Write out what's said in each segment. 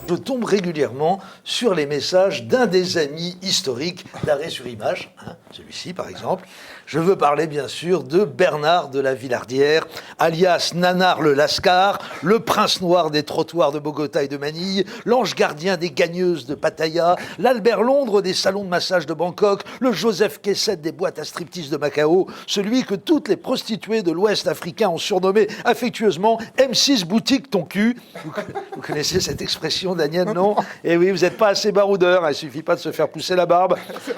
Je tombe régulièrement sur les messages d'un des amis historiques d'Arrêt sur Image, celui-ci par exemple. Je veux parler bien sûr de Bernard de la Villardière, alias Nanar le Lascar, le prince noir des trottoirs de Bogota et de Manille, l'ange gardien des gagneuses de Pattaya, l'Albert Londres des salons de massage de Bangkok, le Joseph Kessett des boîtes à striptease de Macao, celui que toutes les prostituées de l'Ouest africain ont surnommé affectueusement M6 boutique ton cul. Vous connaissez cette expression, Daniel, non? Eh oui, vous n'êtes pas assez baroudeur, il ne suffit pas de se faire pousser la barbe.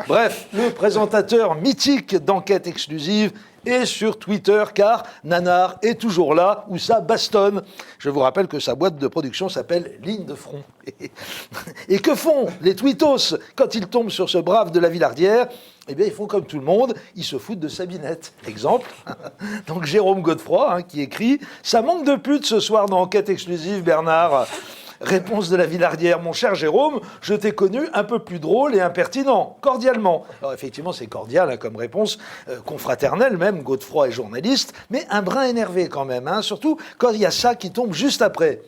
Bref, le présentateur mythique d'Enquête exclusive est sur Twitter, car Nanar est toujours là où ça bastonne. Je vous rappelle que sa boîte de production s'appelle Ligne de Front. Et que font les tweetos quand ils tombent sur ce brave de la Villardière? Eh bien, ils font comme tout le monde, ils se foutent de Sabinette. Exemple, donc Jérôme Godefroy, qui écrit « Ça manque de pute ce soir dans Enquête exclusive, Bernard ». Réponse de la Villardière, mon cher Jérôme, je t'ai connu un peu plus drôle et impertinent, cordialement. Alors effectivement, c'est cordial comme réponse, confraternelle même, Godefroy est journaliste, mais un brin énervé quand même, surtout quand il y a ça qui tombe juste après.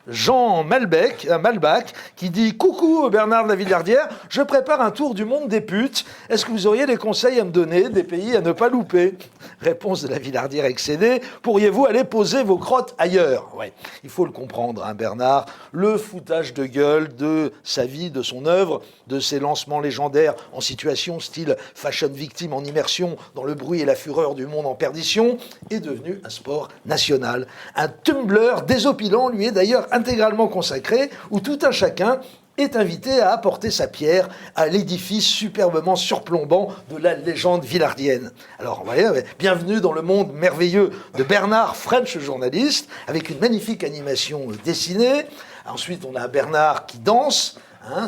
Jean Malbach, qui dit « Coucou Bernard de la Villardière, je prépare un tour du monde des putes. Est-ce que vous auriez des conseils à me donner, des pays à ne pas louper ?» Réponse de la Villardière excédée « Pourriez-vous aller poser vos crottes ailleurs ?» Ouais, il faut le comprendre, Bernard, le foutage de gueule de sa vie, de son œuvre, de ses lancements légendaires en situation style fashion victime en immersion dans le bruit et la fureur du monde en perdition, est devenu un sport national. Un Tumblr désopilant lui est d'ailleurs intégralement consacré, où tout un chacun est invité à apporter sa pierre à l'édifice superbement surplombant de la légende villardienne. Alors, vous voyez, bienvenue dans le monde merveilleux de Bernard, French journaliste, avec une magnifique animation dessinée. Ensuite, on a Bernard qui danse,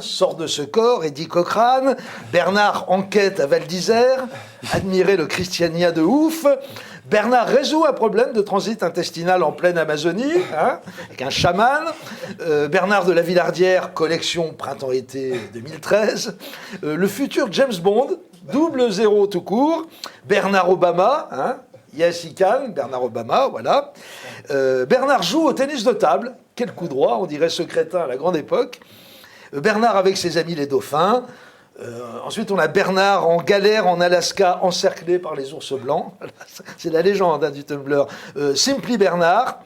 sort de ce corps, Eddie Cochrane. Bernard enquête à Val d'Isère, admirez le Christiania de ouf. Bernard résout un problème de transit intestinal en pleine Amazonie, avec un chaman. Bernard de la Villardière, collection printemps-été 2013. Le futur James Bond, 00 tout court. Bernard Obama, yes he can, Bernard Obama, voilà. Bernard joue au tennis de table, quel coup droit, on dirait ce crétin à la grande époque. Bernard avec ses amis les dauphins. Ensuite, on a Bernard en galère en Alaska, encerclé par les ours blancs. C'est la légende du Tumblr. Simply Bernard,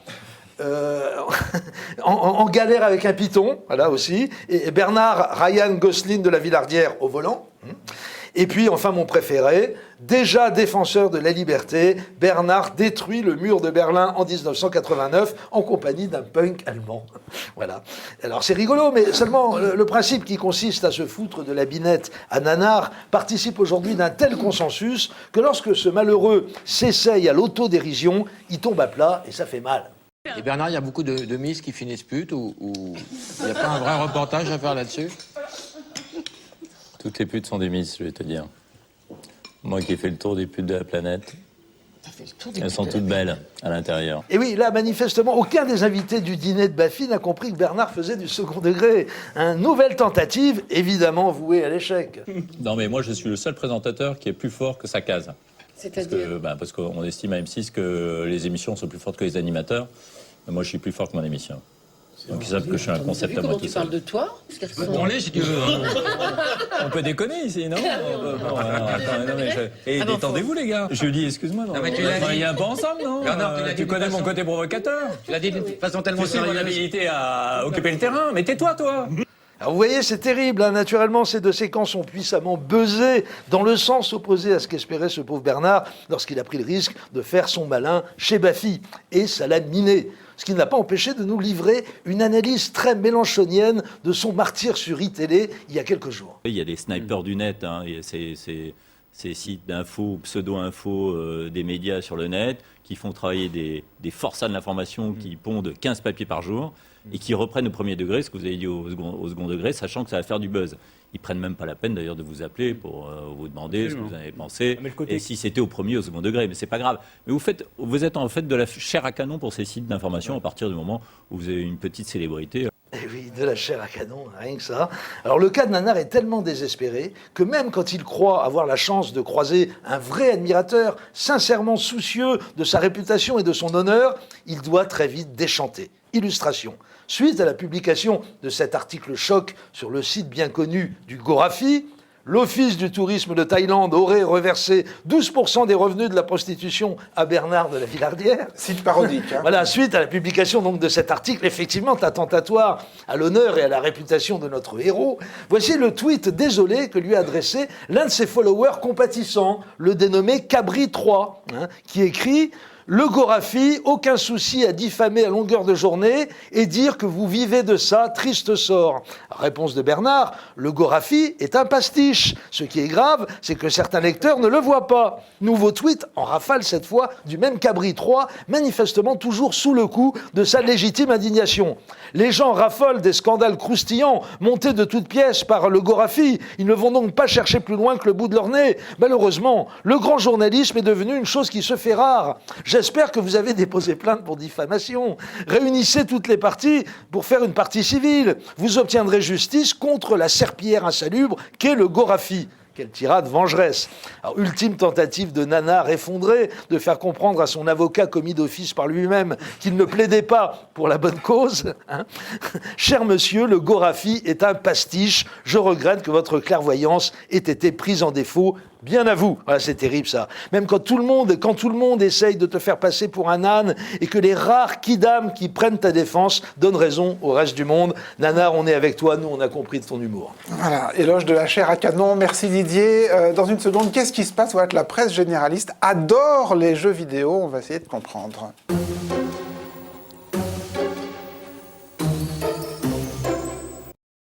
en galère avec un python, voilà aussi. Et Bernard Ryan Gosling de la Villardière au volant. Et puis, enfin, mon préféré, déjà défenseur de la liberté, Bernard détruit le mur de Berlin en 1989 en compagnie d'un punk allemand. Voilà. Alors, c'est rigolo, mais seulement le principe qui consiste à se foutre de la binette à Nanar participe aujourd'hui d'un tel consensus que lorsque ce malheureux s'essaye à l'autodérision, il tombe à plat et ça fait mal. Et Bernard, il y a beaucoup de miss qui finissent putes ou il n'y a pas un vrai reportage à faire là-dessus? Toutes les putes sont des misses, je vais te dire. Moi qui ai fait le tour des putes de la planète, elles sont toutes belles à l'intérieur. Et oui, là, manifestement, aucun des invités du dîner de Baffy n'a compris que Bernard faisait du second degré. Une nouvelle tentative, évidemment vouée à l'échec. Non, mais moi, je suis le seul présentateur qui est plus fort que sa case. C'est-à-dire parce qu'on estime à M6 que les émissions sont plus fortes que les animateurs. Mais moi, je suis plus fort que mon émission. Donc ils savent que je suis un concept à moi tout seul. Tu parles de toi? Je peux te branler si tu veux. On peut déconner ici, non? Et détendez-vous les gars. Je lui dis, excuse-moi, on va travailler un peu ensemble, non? Tu connais mon côté provocateur. Tu l'as dit d'une façon tellement Tu sais mon habilité à occuper le terrain, mais tais-toi, toi. Alors vous voyez, c'est terrible. Naturellement, ces deux séquences ont puissamment buzzé dans le sens opposé à ce qu'espérait ce pauvre Bernard lorsqu'il a pris le risque de faire son malin chez Baffy. Et ça l'a miné. Ce qui ne l'a pas empêché de nous livrer une analyse très mélenchonienne de son martyre sur iTélé il y a quelques jours. Il y a des snipers du net, ces sites d'infos, pseudo-infos des médias sur le net qui font travailler des forçats de l'information qui pondent 15 papiers par jour et qui reprennent au premier degré ce que vous avez dit au second degré, sachant que ça va faire du buzz. Ils prennent même pas la peine d'ailleurs de vous appeler pour vous demander ce que vous en avez pensé et si c'était au premier ou au second degré, mais c'est pas grave. Mais vous êtes en fait de la chair à canon pour ces sites d'information à partir du moment où vous avez une petite célébrité. Eh oui, de la chair à canon, rien que ça. Alors le cas de Nanar est tellement désespéré que même quand il croit avoir la chance de croiser un vrai admirateur, sincèrement soucieux de sa réputation et de son honneur, il doit très vite déchanter. Illustration. Suite à la publication de cet article choc sur le site bien connu du Gorafi, l'Office du tourisme de Thaïlande aurait reversé 12% des revenus de la prostitution à Bernard de la Villardière. Site parodique. Hein. Voilà, suite à la publication donc de cet article, effectivement attentatoire à l'honneur et à la réputation de notre héros, voici le tweet désolé que lui a adressé l'un de ses followers compatissants, le dénommé Cabri 3, qui écrit... Le Gorafi, aucun souci à diffamer à longueur de journée et dire que vous vivez de ça, triste sort. Réponse de Bernard, le Gorafi est un pastiche. Ce qui est grave, c'est que certains lecteurs ne le voient pas. Nouveau tweet, en rafale cette fois, du même Cabri 3, manifestement toujours sous le coup de sa légitime indignation. Les gens raffolent des scandales croustillants montés de toutes pièces par le Gorafi. Ils ne vont donc pas chercher plus loin que le bout de leur nez. Malheureusement, le grand journalisme est devenu une chose qui se fait rare. J'espère que vous avez déposé plainte pour diffamation. Réunissez toutes les parties pour faire une partie civile. Vous obtiendrez justice contre la serpillière insalubre qu'est le Gorafi. Quelle tirade vengeresse. Alors, ultime tentative de Nanar effondré de faire comprendre à son avocat commis d'office par lui-même qu'il ne plaidait pas pour la bonne cause. Cher monsieur, le Gorafi est un pastiche. Je regrette que votre clairvoyance ait été prise en défaut. Bien à vous. Voilà, c'est terrible ça. Même quand tout le monde essaye de te faire passer pour un âne et que les rares kidams qui prennent ta défense donnent raison au reste du monde. Nanar, on est avec toi. Nous, on a compris de ton humour. Voilà, éloge de la chair à canon. Merci Didier. Dans une seconde, qu'est-ce qui se passe? Voilà que la presse généraliste adore les jeux vidéo. On va essayer de comprendre.